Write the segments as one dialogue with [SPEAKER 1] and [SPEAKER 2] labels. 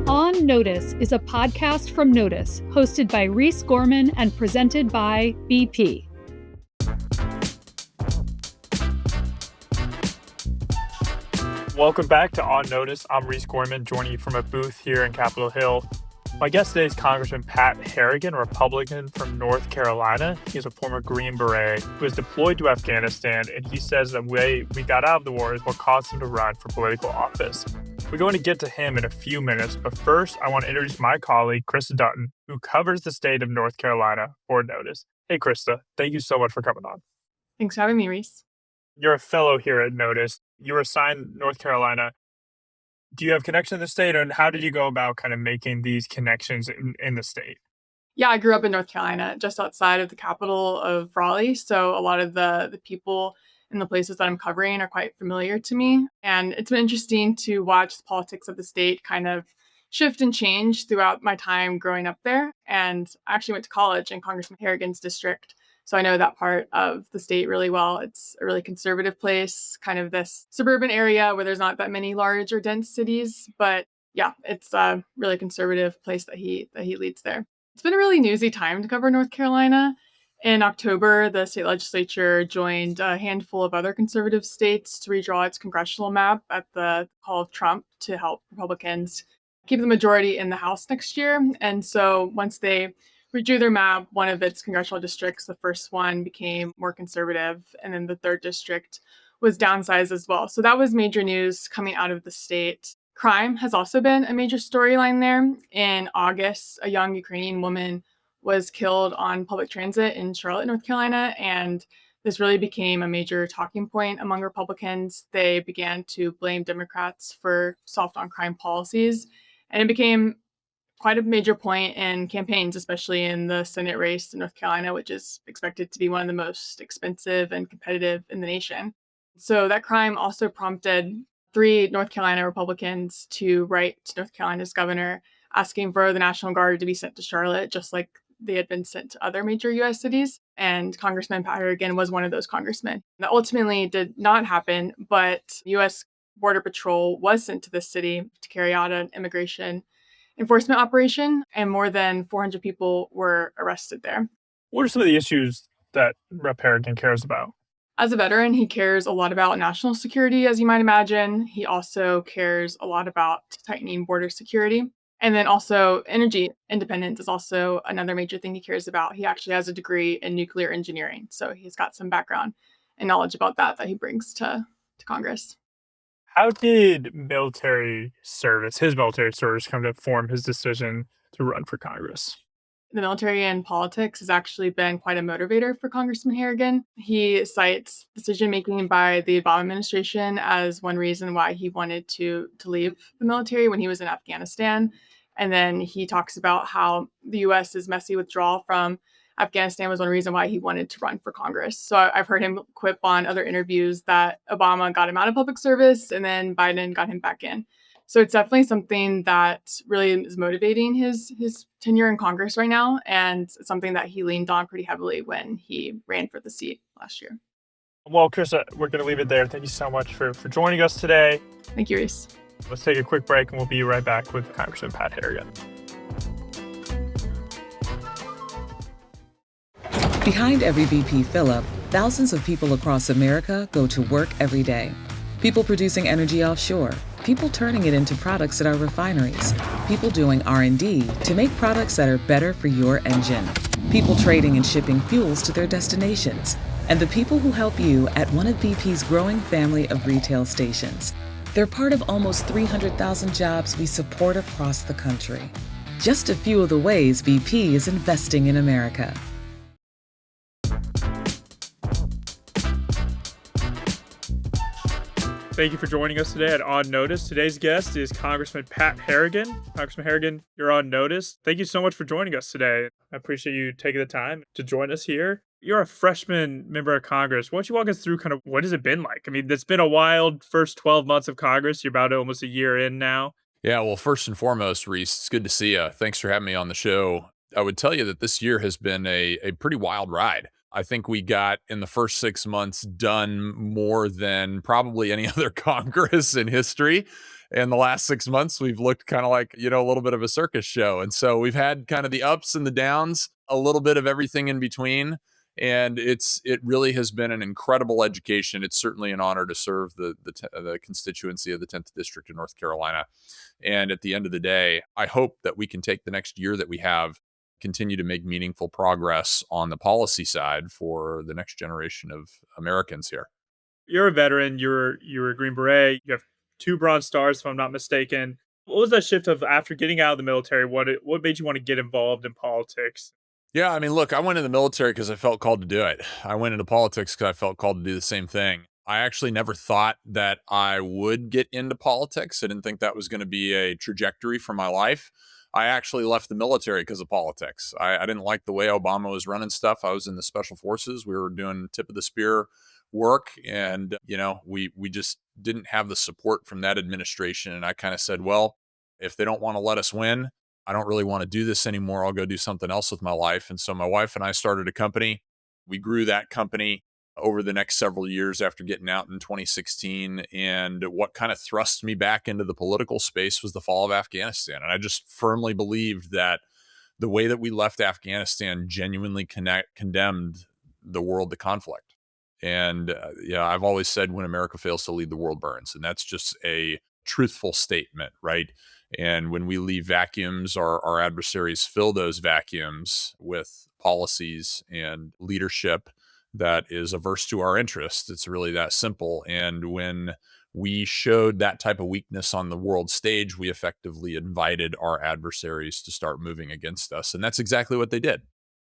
[SPEAKER 1] On Notice is a podcast from Notus, hosted by Reese Gorman and presented by BP.
[SPEAKER 2] Welcome back to On Notice. I'm Reese Gorman, joining you from a booth here in Capitol Hill. My guest today is Congressman Pat Harrigan, a Republican from North Carolina. He's a former Green Beret who was deployed to Afghanistan, and he says the way we got out of the war is what caused him to run for political office. We're going to get to him in a few minutes, but first I want to introduce my colleague, Krista Dutton, who covers the state of North Carolina for Notice. Hey, Krista, thank you so much for coming on.
[SPEAKER 3] Thanks for having me, Reese.
[SPEAKER 2] You're a fellow here at Notice. You were assigned North Carolina. Do you have connection to the state, and how did you go about kind of making these connections in the state?
[SPEAKER 3] Yeah, I grew up in North Carolina, just outside of the capital of Raleigh. So a lot of the people and the places that I'm covering are quite familiar to me. And it's been interesting to watch the politics of the state kind of shift and change throughout my time growing up there. And I actually went to college in Congressman Harrigan's district. So I know that part of the state really well. It's a really conservative place, kind of this suburban area where there's not that many large or dense cities. But yeah, it's a really conservative place that he leads there. It's been a really newsy time to cover North Carolina. In October, the state legislature joined a handful of other conservative states to redraw its congressional map at the call of Trump to help Republicans keep the majority in the House next year. And so once they redrew their map, one of its congressional districts, the first one, became more conservative, and then the third district was downsized as well. So that was major news coming out of the state. Crime has also been a major storyline there. In August, a young Ukrainian woman was killed on public transit in Charlotte, North Carolina, and this really became a major talking point among Republicans. They began to blame Democrats for soft on crime policies, and it became quite a major point in campaigns, especially in the Senate race in North Carolina, which is expected to be one of the most expensive and competitive in the nation. So that crime also prompted 3 North Carolina Republicans to write to North Carolina's governor asking for the National Guard to be sent to Charlotte, just like they had been sent to other major U.S. cities. And Congressman Pat Harrigan was one of those congressmen. That ultimately did not happen, but U.S. Border Patrol was sent to this city to carry out an immigration enforcement operation, and more than 400 people were arrested there.
[SPEAKER 2] What are some of the issues that Rep. Harrigan cares about?
[SPEAKER 3] As a veteran, he cares a lot about national security, as you might imagine. He also cares a lot about tightening border security. And then also energy independence is also another major thing he cares about. He actually has a degree in nuclear engineering, so he's got some background and knowledge about that he brings to Congress.
[SPEAKER 2] How did his military service come to form his decision to run for Congress?
[SPEAKER 3] The military and politics has actually been quite a motivator for Congressman Harrigan. He cites decision-making by the Obama administration as one reason why he wanted to leave the military when he was in Afghanistan. And then he talks about how the U.S.'s messy withdrawal from Afghanistan was one reason why he wanted to run for Congress. So I've heard him quip on other interviews that Obama got him out of public service and then Biden got him back in. So it's definitely something that really is motivating his tenure in Congress right now, and something that he leaned on pretty heavily when he ran for the seat last year.
[SPEAKER 2] Well, Krista, we're going to leave it there. Thank you so much for joining us today.
[SPEAKER 3] Thank you, Reese.
[SPEAKER 2] Let's take a quick break, and we'll be right back with Congressman Pat Harrigan.
[SPEAKER 4] Behind every BP fill-up, thousands of people across America go to work every day. People producing energy offshore, people turning it into products at our refineries, people doing R&D to make products that are better for your engine, people trading and shipping fuels to their destinations, and the people who help you at one of BP's growing family of retail stations. They're part of almost 300,000 jobs we support across the country. Just a few of the ways BP is investing in America.
[SPEAKER 2] Thank you for joining us today at On Notice. Today's guest is Congressman Pat Harrigan. Congressman Harrigan, you're on Notice. Thank you so much for joining us today. I appreciate you taking the time to join us here. You're a freshman member of Congress. Why don't you walk us through kind of what has it been like? I mean, it's been a wild first 12 months of Congress. You're about almost a year in now.
[SPEAKER 5] Yeah, well, first and foremost, Reese, it's good to see you. Thanks for having me on the show. I would tell you that this year has been a pretty wild ride. I think we got in the first 6 months done more than probably any other Congress in history. And the last 6 months, we've looked kind of like, a little bit of a circus show. And so we've had kind of the ups and the downs, a little bit of everything in between. And it really has been an incredible education. It's certainly an honor to serve the constituency of the 10th District in North Carolina. And at the end of the day, I hope that we can take the next year that we have, continue to make meaningful progress on the policy side for the next generation of Americans here.
[SPEAKER 2] You're a veteran. You're a Green Beret. You have 2 Bronze Stars, if I'm not mistaken. What was that shift of after getting out of the military? What made you want to get involved in politics?
[SPEAKER 5] Yeah, I mean, look, I went in the military because I felt called to do it. I went into politics because I felt called to do the same thing. I actually never thought that I would get into politics. I didn't think that was going to be a trajectory for my life. I actually left the military because of politics. I didn't like the way Obama was running stuff. I was in the special forces. We were doing tip of the spear work, and we just didn't have the support from that administration. And I kind of said, well, if they don't want to let us win, I don't really want to do this anymore. I'll go do something else with my life. And so my wife and I started a company. We grew that company over the next several years after getting out in 2016. And what kind of thrust me back into the political space was the fall of Afghanistan. And I just firmly believed that the way that we left Afghanistan genuinely condemned the world to conflict. And I've always said, when America fails to lead, the world burns. And that's just a truthful statement, right? And when we leave vacuums, our adversaries fill those vacuums with policies and leadership that is averse to our interests. It's really that simple. And when we showed that type of weakness on the world stage, we effectively invited our adversaries to start moving against us. And that's exactly what they did.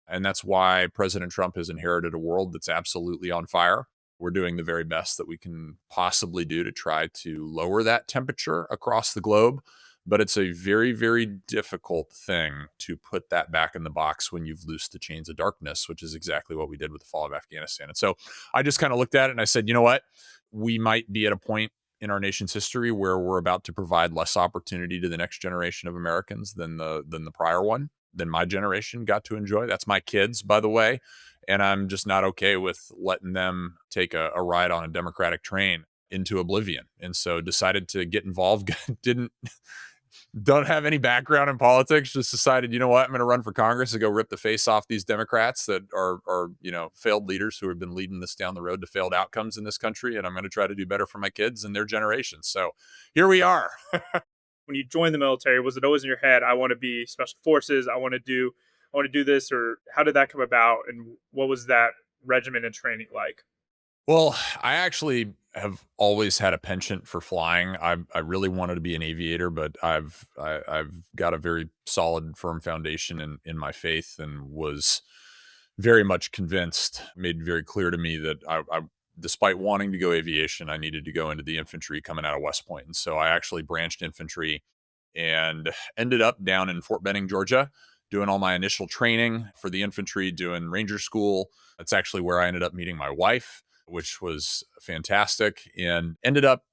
[SPEAKER 5] And that's why President Trump has inherited a world that's absolutely on fire. We're doing the very best that we can possibly do to try to lower that temperature across the globe. But it's a very, very difficult thing to put that back in the box when you've loosed the chains of darkness, which is exactly what we did with the fall of Afghanistan. And so I just kind of looked at it and I said, you know what? We might be at a point in our nation's history where we're about to provide less opportunity to the next generation of Americans than the prior one, than my generation got to enjoy. That's my kids, by the way. And I'm just not okay with letting them take a ride on a Democratic train into oblivion. And so decided to get involved. Don't have any background in politics, just decided, you know what, I'm going to run for Congress and go rip the face off these Democrats that are failed leaders who have been leading this down the road to failed outcomes in this country. And I'm going to try to do better for my kids and their generation. So here we are.
[SPEAKER 2] When you joined the military, was it always in your head, I want to be special forces, I want to do this, or how did that come about? And what was that regimen and training like?
[SPEAKER 5] Well, I actually have always had a penchant for flying. I really wanted to be an aviator, but I've got a very solid, firm foundation in my faith, and was very much convinced, made very clear to me that I despite wanting to go aviation, I needed to go into the infantry coming out of West Point. And so I actually branched infantry and ended up down in Fort Benning, Georgia, doing all my initial training for the infantry, doing Ranger School. That's actually where I ended up meeting my wife, which was fantastic, and ended up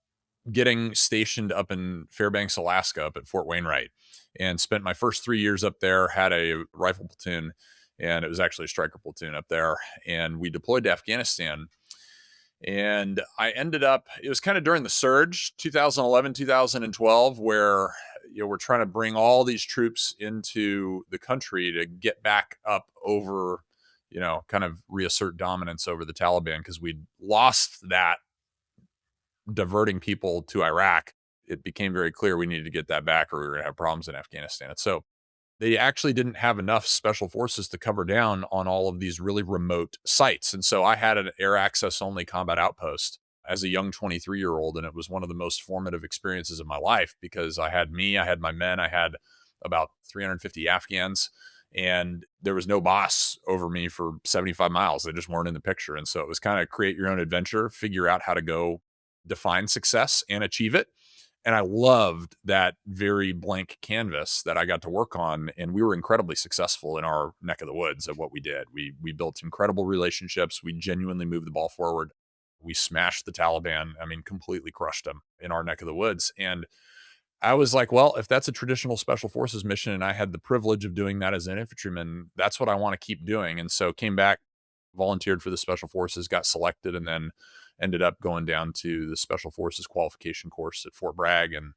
[SPEAKER 5] getting stationed up in Fairbanks, Alaska, up at Fort Wainwright, and spent my first 3 years up there, had a rifle platoon, and it was actually a striker platoon up there. And we deployed to Afghanistan. And I ended up, it was kind of during the surge, 2011, 2012, where we're trying to bring all these troops into the country to get back up over, kind of reassert dominance over the Taliban, because we'd lost that diverting people to Iraq. It became very clear we needed to get that back or we were going to have problems in Afghanistan. And so they actually didn't have enough special forces to cover down on all of these really remote sites. And so I had an air access only combat outpost as a young 23-year-old. And it was one of the most formative experiences of my life, because I had my men, I had about 350 Afghans, and there was no boss over me for 75 miles. They just weren't in the picture. And so it was kind of create your own adventure, figure out how to go define success and achieve it. And I loved that very blank canvas that I got to work on. And we were incredibly successful in our neck of the woods of what we did. We built incredible relationships. We genuinely moved the ball forward. We smashed the Taliban. I mean, completely crushed them in our neck of the woods. And I was like, well, if that's a traditional special forces mission, and I had the privilege of doing that as an infantryman, that's what I want to keep doing. And so came back, volunteered for the special forces, got selected, and then ended up going down to the special forces qualification course at Fort Bragg, and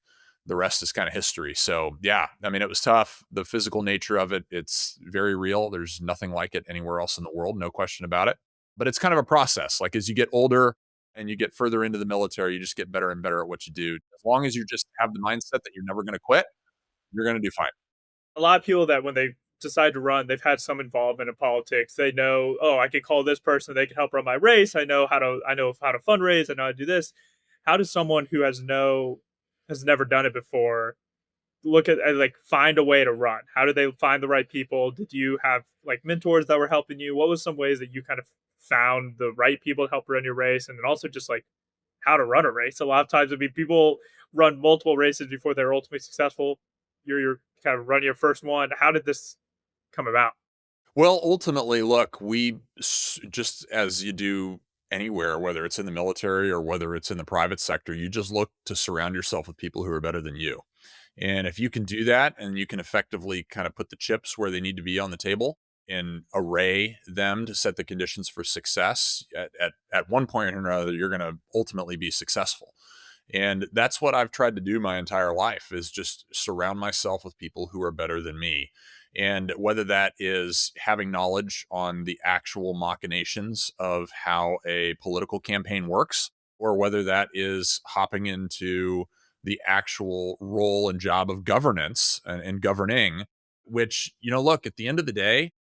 [SPEAKER 5] the rest is kind of history. So yeah, I mean, it was tough. The physical nature of it, it's very real. There's nothing like it anywhere else in the world, no question about it. But it's kind of a process. Like as you get older and you get further into the military, you just get better and better at what you do. As long as you just have the mindset that you're never going to quit, you're going to do fine.
[SPEAKER 2] A lot of people that when they decide to run, they've had some involvement in politics. They know, oh, I can call this person, they can help run my race. I know how to fundraise, I know how to do this. How does someone who has never done it before look at like find a way to run? How do they find the right people? Did you have like mentors that were helping you? What was some ways that you kind of found the right people to help run your race? And then also just like how to run a race. A lot of times, I mean, people run multiple races before they're ultimately successful. You're kind of running your first one. How did this come about?
[SPEAKER 5] Well, ultimately, look, just as you do anywhere, whether it's in the military or whether it's in the private sector, you just look to surround yourself with people who are better than you. And if you can do that and you can effectively kind of put the chips where they need to be on the table and array them to set the conditions for success, at one point or another, you're going to ultimately be successful. And that's what I've tried to do my entire life is just surround myself with people who are better than me. And whether that is having knowledge on the actual machinations of how a political campaign works, or whether that is hopping into the actual role and job of governance and governing, which, look, at the end of the day,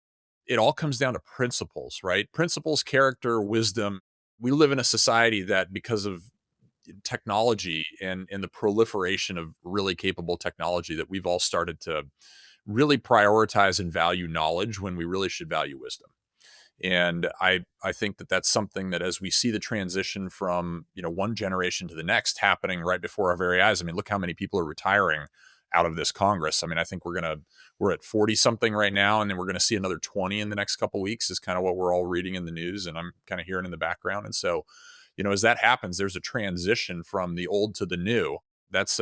[SPEAKER 5] it all comes down to principles, right? Principles, character, wisdom. We live in a society that because of technology and the proliferation of really capable technology that we've all started to really prioritize and value knowledge when we really should value wisdom. And I think that that's something that as we see the transition from, one generation to the next happening right before our very eyes. I mean, look how many people are retiring out of this Congress. I mean, I think we're at 40 something right now, and then we're going to see another 20 in the next couple of weeks is kind of what we're all reading in the news. And I'm kind of hearing in the background. And so, as that happens, there's a transition from the old to the new. That's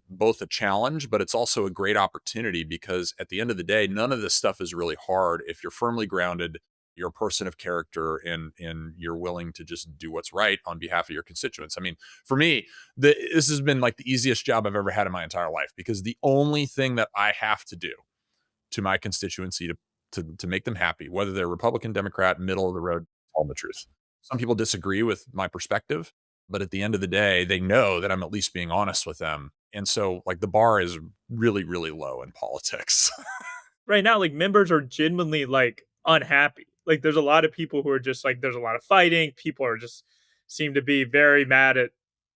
[SPEAKER 5] both a challenge, but it's also a great opportunity because at the end of the day, none of this stuff is really hard if you're firmly grounded, you're a person of character, and you're willing to just do what's right on behalf of your constituents. I mean, for me, this has been like the easiest job I've ever had in my entire life because the only thing that I have to do to my constituency to make them happy, whether they're Republican, Democrat, middle of the road, tell them the truth. Some people disagree with my perspective, but at the end of the day, they know that I'm at least being honest with them. And so like the bar is really, really low in politics.
[SPEAKER 2] Right now, like members are genuinely like unhappy. Like there's a lot of people who are just like there's a lot of fighting. People are just seem to be very mad at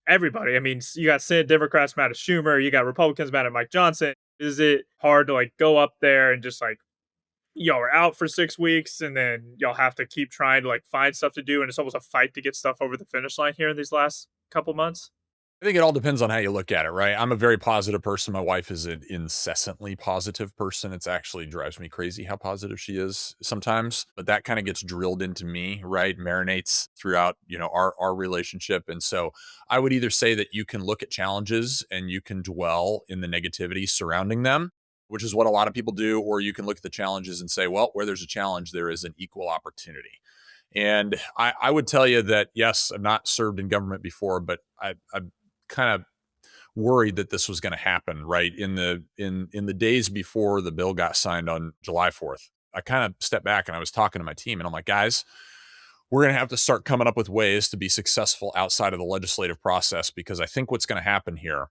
[SPEAKER 2] everybody. I mean, you got Senate Democrats mad at Schumer, you got Republicans mad at Mike Johnson. Is it hard to like go up there and just like y'all are out for 6 weeks and then y'all have to keep trying to like find stuff to do and it's almost a fight to get stuff over the finish line here in these last couple months?
[SPEAKER 5] I think it all depends on how you look at it, right? I'm a very positive person. My wife is an incessantly positive person. It's actually drives me crazy how positive she is sometimes, but that kind of gets drilled into me, right? Marinates throughout, our relationship. And so I would either say that you can look at challenges and you can dwell in the negativity surrounding them, which is what a lot of people do, or you can look at the challenges and say, well, where there's a challenge, there is an equal opportunity. And I would tell you that, yes, I've not served in government before, but I've kind of worried that this was going to happen right in the days before the bill got signed on July 4th. I kind of stepped back and I was talking to my team and I'm like, guys, we're going to have to start coming up with ways to be successful outside of the legislative process, because I think what's going to happen here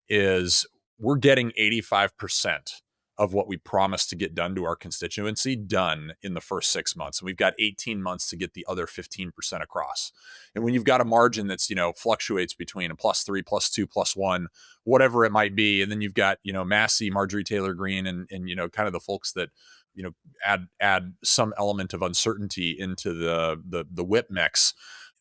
[SPEAKER 5] is we're getting 85% of what we promised to get done to our constituency done in the first 6 months. And we've got 18 months to get the other 15% across. And when you've got a margin that's, fluctuates between a +3, +2, +1, whatever it might be. And then you've got, Massey, Marjorie Taylor Greene, and kind of the folks that, add some element of uncertainty into the whip mix.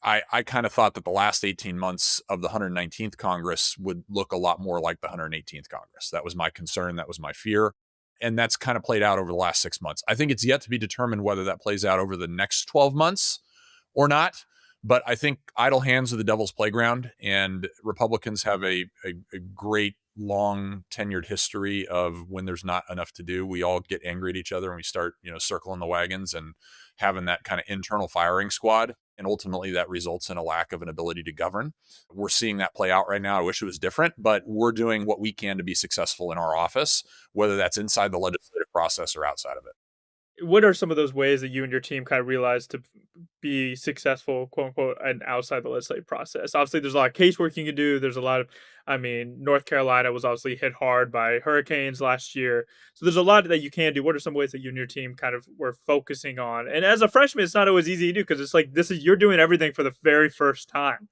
[SPEAKER 5] I kind of thought that the last 18 months of the 119th Congress would look a lot more like the 118th Congress. That was my concern. That was my fear. And that's kind of played out over the last 6 months. I think it's yet to be determined whether that plays out over the next 12 months or not. But I think idle hands are the devil's playground, and Republicans have a great long tenured history of when there's not enough to do, we all get angry at each other and we start, circling the wagons and having that kind of internal firing squad. And ultimately that results in a lack of an ability to govern. We're seeing that play out right now. I wish it was different, but we're doing what we can to be successful in our office, whether that's inside the legislative process or outside of it.
[SPEAKER 2] What are some of those ways that you and your team kind of realized to be successful, quote unquote, and outside the legislative process? Obviously, there's a lot of casework you can do. There's a lot of, North Carolina was obviously hit hard by hurricanes last year. So there's a lot that you can do. What are some ways that you and your team kind of were focusing on? And as a freshman, it's not always easy to do because it's like you're doing everything for the very first time.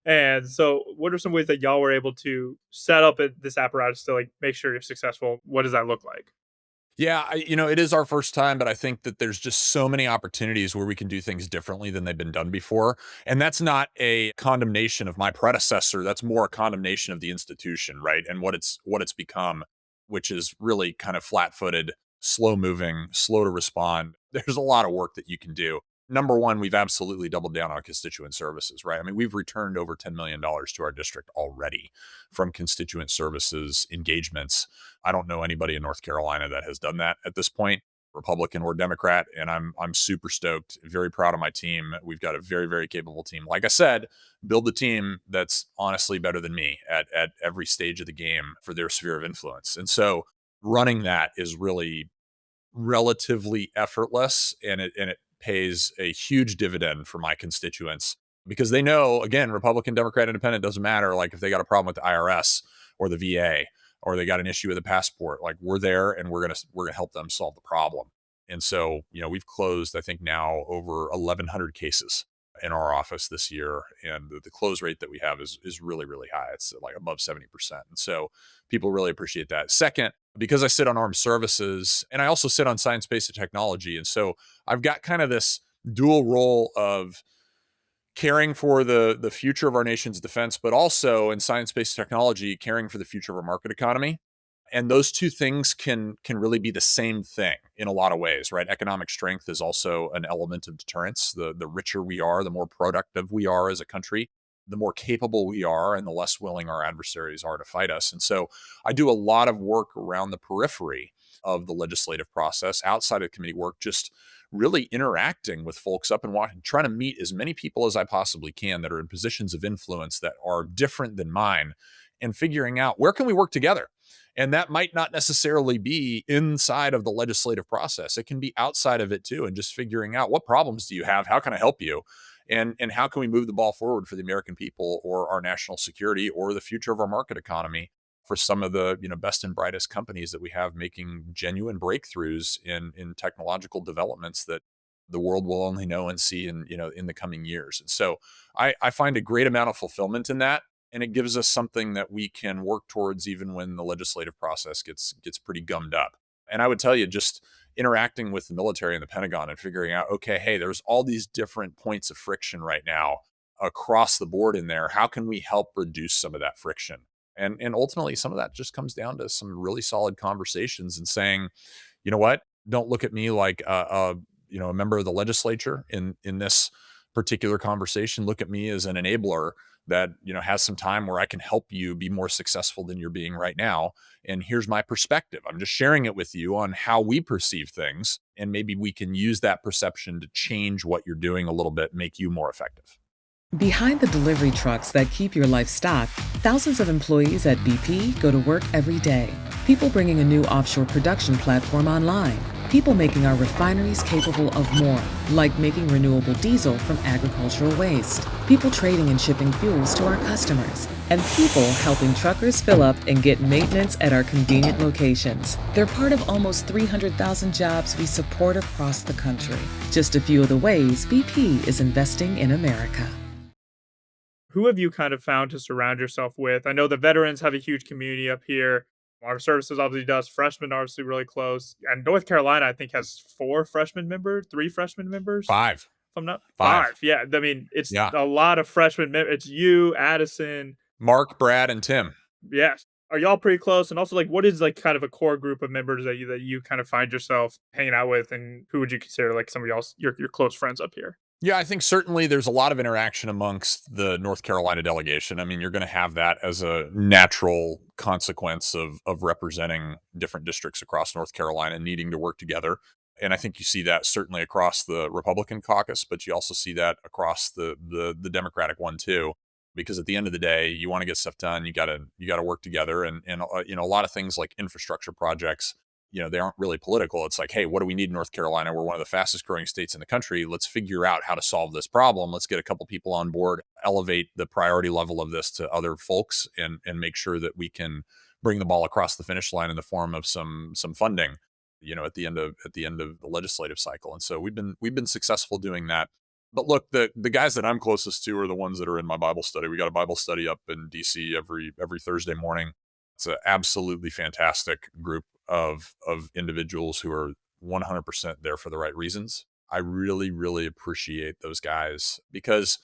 [SPEAKER 2] And so, what are some ways that y'all were able to set up this apparatus to like make sure you're successful? What does that look like?
[SPEAKER 5] Yeah, it is our first time, but I think that there's just so many opportunities where we can do things differently than they've been done before. And that's not a condemnation of my predecessor. That's more a condemnation of the institution, right? And what it's become, which is really kind of flat-footed, slow moving, slow to respond. There's a lot of work that you can do. Number one, we've absolutely doubled down on constituent services, right? I mean, we've returned over $10 million to our district already from constituent services engagements. I don't know anybody in North Carolina that has done that at this point, Republican or Democrat, and I'm super stoked, very proud of my team. We've got a very, very capable team. Like I said, build a team that's honestly better than me at every stage of the game for their sphere of influence. And so running that is really relatively effortless, and it pays a huge dividend for my constituents because they know, again, Republican, Democrat, Independent, doesn't matter. Like if they got a problem with the IRS or the VA or they got an issue with a passport, like we're there and we're gonna help them solve the problem. And so, we've closed, I think now over 1,100 cases in our office this year, and the close rate that we have is really, really high. It's like above 70%. And so people really appreciate that. Second, because I sit on armed services and I also sit on science, space, and technology. And so I've got kind of this dual role of caring for the future of our nation's defense, but also in science, space, technology, caring for the future of our market economy. And those two things can really be the same thing in a lot of ways, right? Economic strength is also an element of deterrence. The richer we are, the more productive we are as a country, the more capable we are, and the less willing our adversaries are to fight us. And so I do a lot of work around the periphery of the legislative process, outside of committee work, just really interacting with folks up in Washington, trying to meet as many people as I possibly can that are in positions of influence that are different than mine, and figuring out where can we work together. And that might not necessarily be inside of the legislative process. It can be outside of it too, and just figuring out what problems do you have? How can I help you? And how can we move the ball forward for the American people or our national security or the future of our market economy for some of the best and brightest companies that we have making genuine breakthroughs in technological developments that the world will only know and see in the coming years. And so I find a great amount of fulfillment in that. And it gives us something that we can work towards even when the legislative process gets pretty gummed up. And I would tell you, just interacting with the military and the Pentagon and figuring out, okay, hey, there's all these different points of friction right now across the board in there. How can we help reduce some of that friction? And ultimately, some of that just comes down to some really solid conversations and saying, you know what, don't look at me like a member of the legislature in this particular conversation. Look at me as an enabler that has some time where I can help you be more successful than you're being right now. And here's my perspective. I'm just sharing it with you on how we perceive things, and maybe we can use that perception to change what you're doing a little bit, make you more effective.
[SPEAKER 4] Behind the delivery trucks that keep your life stocked, thousands of employees at BP go to work every day. People bringing a new offshore production platform online. People making our refineries capable of more, like making renewable diesel from agricultural waste. People trading and shipping fuels to our customers. And people helping truckers fill up and get maintenance at our convenient locations. They're part of almost 300,000 jobs we support across the country. Just a few of the ways BP is investing in America.
[SPEAKER 2] Who have you kind of found to surround yourself with? I know the veterans have a huge community up here. Armed Services obviously does. Freshmen are obviously really close. And North Carolina, I think, has 3 freshman members.
[SPEAKER 5] 5.
[SPEAKER 2] If I'm not
[SPEAKER 5] 5.
[SPEAKER 2] 5. Yeah. I mean, it's a lot of freshmen. It's you, Addison,
[SPEAKER 5] Mark, Brad, and Tim.
[SPEAKER 2] Yes. Are y'all pretty close? And also, like, what is like kind of a core group of members that you kind of find yourself hanging out with, and who would you consider like some of y'all's your close friends up here?
[SPEAKER 5] Yeah, I think certainly there's a lot of interaction amongst the North Carolina delegation. I mean, you're going to have that as a natural consequence of representing different districts across North Carolina needing to work together. And I think you see that certainly across the Republican caucus, but you also see that across the Democratic one too. Because at the end of the day, you want to get stuff done, you gotta work together, and a lot of things like infrastructure projects, they aren't really political. It's like, hey, what do we need in North Carolina? We're one of the fastest growing states in the country. Let's figure out how to solve this problem. Let's get a couple people on board, elevate the priority level of this to other folks, and make sure that we can bring the ball across the finish line in the form of some funding, at the end of the legislative cycle. And so we've been successful doing that. But look, the guys that I'm closest to are the ones that are in my Bible study. We got a Bible study up in DC every Thursday morning. It's an absolutely fantastic group of individuals who are 100% there for the right reasons. I really, really appreciate those guys because,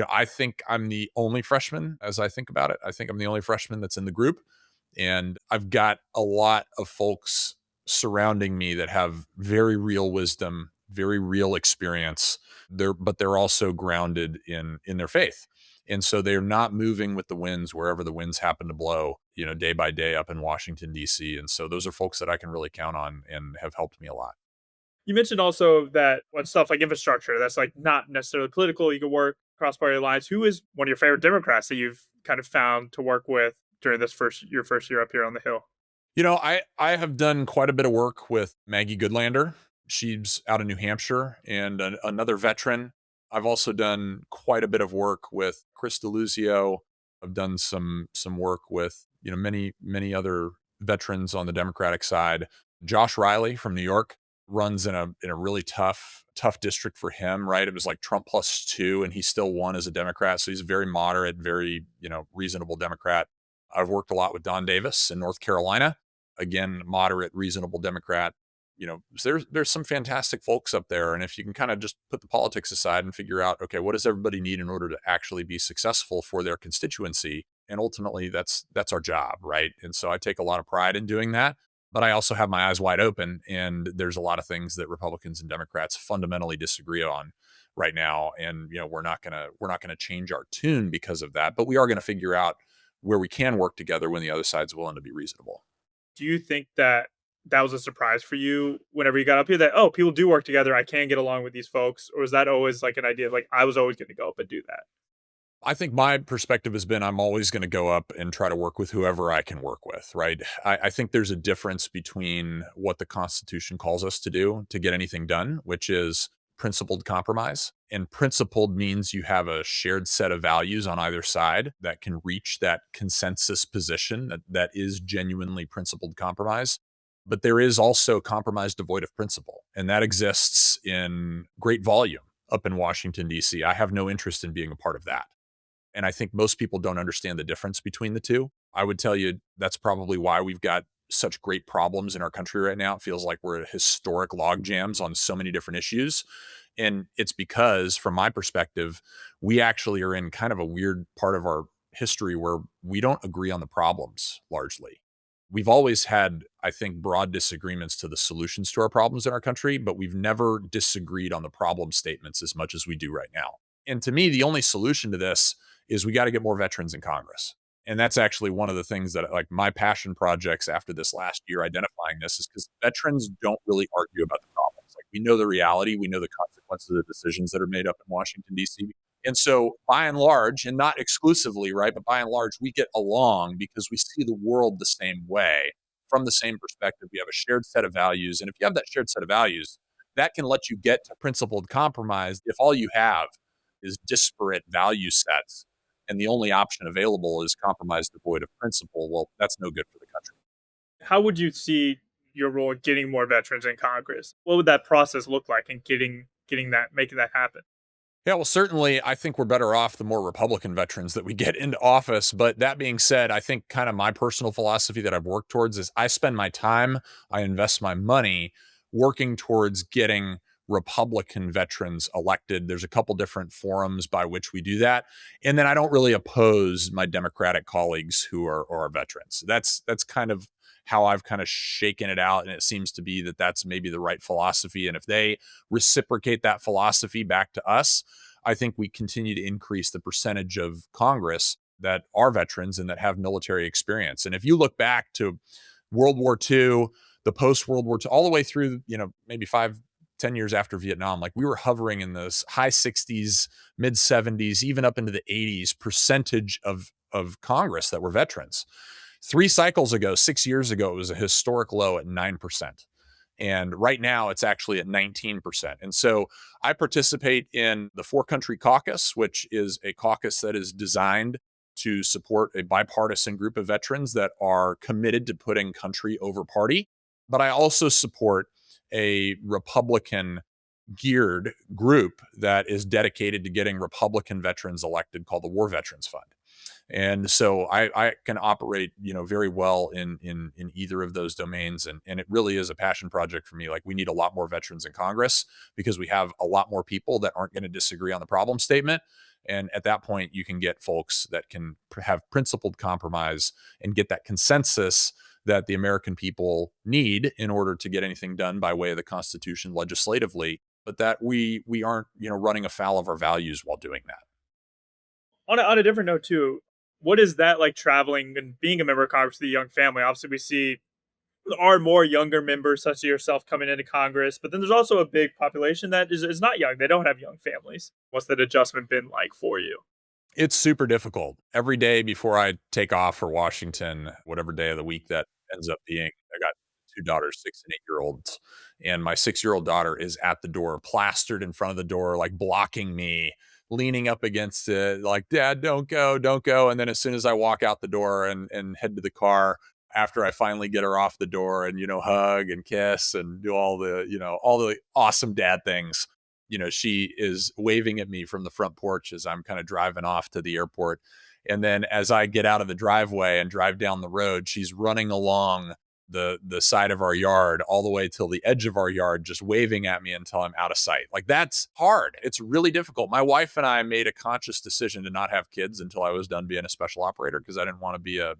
[SPEAKER 5] I think I'm the only freshman as I think about it. I think I'm the only freshman that's in the group. And I've got a lot of folks surrounding me that have very real wisdom, very real experience. But they're also grounded in their faith. And so they're not moving with the winds wherever the winds happen to blow, day by day up in Washington, D.C. And so those are folks that I can really count on and have helped me a lot.
[SPEAKER 2] You mentioned also that when stuff like infrastructure, that's like not necessarily political, you can work cross party lines. Who is one of your favorite Democrats that you've kind of found to work with during your first year up here on the Hill?
[SPEAKER 5] I have done quite a bit of work with Maggie Goodlander. She's out of New Hampshire and another veteran. I've also done quite a bit of work with Chris DeLuzio. I've done some work with, many other veterans on the Democratic side. Josh Riley from New York runs in a really tough district for him, right? It was like Trump +2 and he still won as a Democrat. So he's a very moderate, very, reasonable Democrat. I've worked a lot with Don Davis in North Carolina. Again, moderate, reasonable Democrat. There's some fantastic folks up there. And if you can kind of just put the politics aside and figure out, okay, what does everybody need in order to actually be successful for their constituency? And ultimately that's our job, right? And so I take a lot of pride in doing that. But I also have my eyes wide open, and there's a lot of things that Republicans and Democrats fundamentally disagree on right now. And we're not gonna change our tune because of that, but we are gonna figure out where we can work together when the other side's willing to be reasonable.
[SPEAKER 2] Do you think that was a surprise for you whenever you got up here that, oh, people do work together, I can get along with these folks? Or is that always like an idea of like, I was always going to go up and do that?
[SPEAKER 5] I think my perspective has been I'm always going to go up and try to work with whoever I can work with, right? I think there's a difference between what the Constitution calls us to do to get anything done, which is principled compromise. And principled means you have a shared set of values on either side that can reach that consensus position that is genuinely principled compromise. But there is also compromise devoid of principle, and that exists in great volume up in Washington, D.C. I have no interest in being a part of that. And I think most people don't understand the difference between the two. I would tell you that's probably why we've got such great problems in our country right now. It feels like we're at historic log jams on so many different issues. And it's because, from my perspective, we actually are in kind of a weird part of our history where we don't agree on the problems largely. We've always had, I think, broad disagreements to the solutions to our problems in our country, but we've never disagreed on the problem statements as much as we do right now. And to me, the only solution to this is we got to get more veterans in Congress. And that's actually one of the things that, like, my passion projects after this last year identifying this is because veterans don't really argue about the problems. Like, we know the reality, we know the consequences of the decisions that are made up in Washington, D.C. And so by and large, and not exclusively, right, but by and large, we get along because we see the world the same way from the same perspective. We have a shared set of values. And if you have that shared set of values, that can let you get to principled compromise. If all you have is disparate value sets, and the only option available is compromise devoid of principle, well, that's no good for the country.
[SPEAKER 2] How would you see your role in getting more veterans in Congress? What would that process look like in making that happen?
[SPEAKER 5] Yeah, well, certainly, I think we're better off the more Republican veterans that we get into office. But that being said, I think kind of my personal philosophy that I've worked towards is I spend my time, I invest my money working towards getting Republican veterans elected. There's a couple different forums by which we do that. And then I don't really oppose my Democratic colleagues who are veterans. That's kind of how I've kind of shaken it out. And it seems to be that that's maybe the right philosophy. And if they reciprocate that philosophy back to us, I think we continue to increase the percentage of Congress that are veterans and that have military experience. And if you look back to World War II, the post-World War II, all the way through, maybe 5-10 years after Vietnam, like we were hovering in those high 60s, mid 70s, even up into the 80s percentage of Congress that were veterans. 3 cycles ago, 6 years ago, it was a historic low at 9%. And right now it's actually at 19%. And so I participate in the 4-country caucus, which is a caucus that is designed to support a bipartisan group of veterans that are committed to putting country over party. But I also support a Republican geared group that is dedicated to getting Republican veterans elected called the War Veterans Fund. And so I can operate, very well in either of those domains. And it really is a passion project for me. Like, we need a lot more veterans in Congress because we have a lot more people that aren't going to disagree on the problem statement. And at that point, you can get folks that can have principled compromise and get that consensus that the American people need in order to get anything done by way of the Constitution legislatively, but that we aren't, running afoul of our values while doing that.
[SPEAKER 2] On a different note too, what is that like, traveling and being a member of Congress with a young family? Obviously, we see there are more younger members such as yourself coming into Congress, but then there's also a big population that is not young. They don't have young families. What's that adjustment been like for you?
[SPEAKER 5] It's super difficult. Every day before I take off for Washington, whatever day of the week that ends up being, I got 2 daughters, 6 and 8-year-olds. And my 6-year-old daughter is at the door, plastered in front of the door, like blocking me, leaning up against it, like, "Dad, don't go, don't go." And then as soon as I walk out the door and head to the car, after I finally get her off the door and, hug and kiss and do all the awesome dad things, she is waving at me from the front porch as I'm kind of driving off to the airport. And then as I get out of the driveway and drive down the road, she's running along the side of our yard all the way till the edge of our yard, just waving at me until I'm out of sight. Like, that's hard. It's really difficult. My wife and I made a conscious decision to not have kids until I was done being a special operator, because I didn't want to be a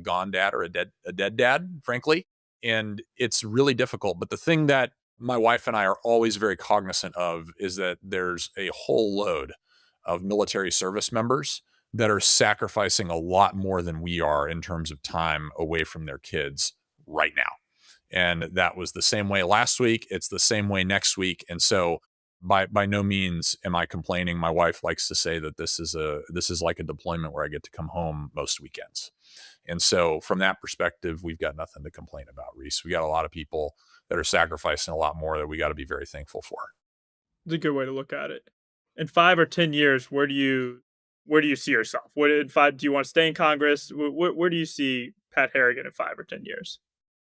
[SPEAKER 5] gone dad or a dead dad, frankly. And it's really difficult. But the thing that my wife and I are always very cognizant of is that there's a whole load of military service members that are sacrificing a lot more than we are in terms of time away from their kids right now. And that was the same way last week. It's the same way next week. And so by no means am I complaining. My wife likes to say that this is like a deployment where I get to come home most weekends. And so from that perspective, we've got nothing to complain about, Reese. We got a lot of people that are sacrificing a lot more that we got to be very thankful for.
[SPEAKER 2] It's a good way to look at it. In 5 or 10 years, where do you see yourself? Do you want to stay in Congress? Where do you see Pat Harrigan in 5 or 10 years?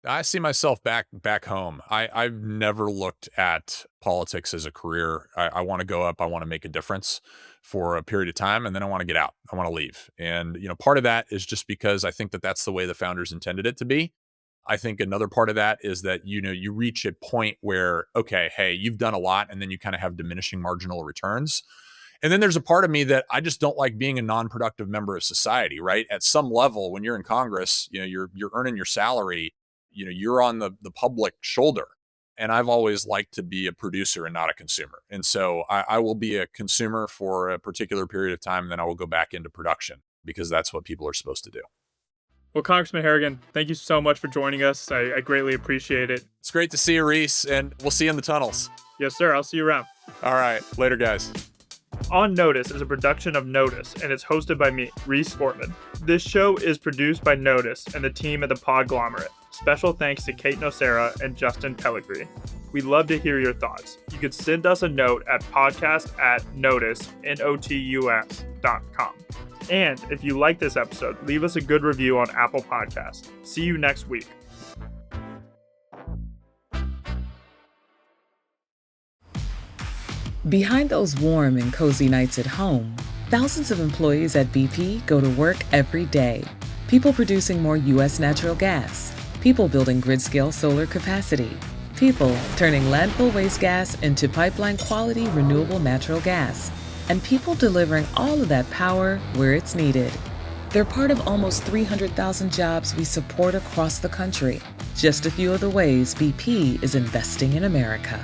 [SPEAKER 5] I see myself back home. I've never looked at politics as a career. I want to go up. I want to make a difference for a period of time, and then I want to get out. I want to leave. And, part of that is just because I think that that's the way the founders intended it to be. I think another part of that is that, you reach a point where, okay, hey, you've done a lot, and then you kind of have diminishing marginal returns. And then there's a part of me that I just don't like being a non-productive member of society, right? At some level, when you're in Congress, you're earning your salary, you're on the public shoulder. And I've always liked to be a producer and not a consumer. And so I will be a consumer for a particular period of time, and then I will go back into production, because that's what people are supposed to do.
[SPEAKER 2] Well, Congressman Harrigan, thank you so much for joining us. I greatly appreciate it.
[SPEAKER 5] It's great to see you, Reese, and we'll see you in the tunnels.
[SPEAKER 2] Yes, sir. I'll see you around.
[SPEAKER 5] All right. Later, guys.
[SPEAKER 2] On Notice is a production of Notice, and it's hosted by me, Reese Gorman. This show is produced by Notice and the team at the Podglomerate. Special thanks to Kate Nocera and Justin Pellegrini. We'd love to hear your thoughts. You could send us a note at podcast@notus.com. And if you like this episode, leave us a good review on Apple Podcasts. See you next week.
[SPEAKER 4] Behind those warm and cozy nights at home, thousands of employees at BP go to work every day. People producing more U.S. natural gas. People building grid-scale solar capacity. People turning landfill waste gas into pipeline-quality renewable natural gas. And people delivering all of that power where it's needed. They're part of almost 300,000 jobs we support across the country. Just a few of the ways BP is investing in America.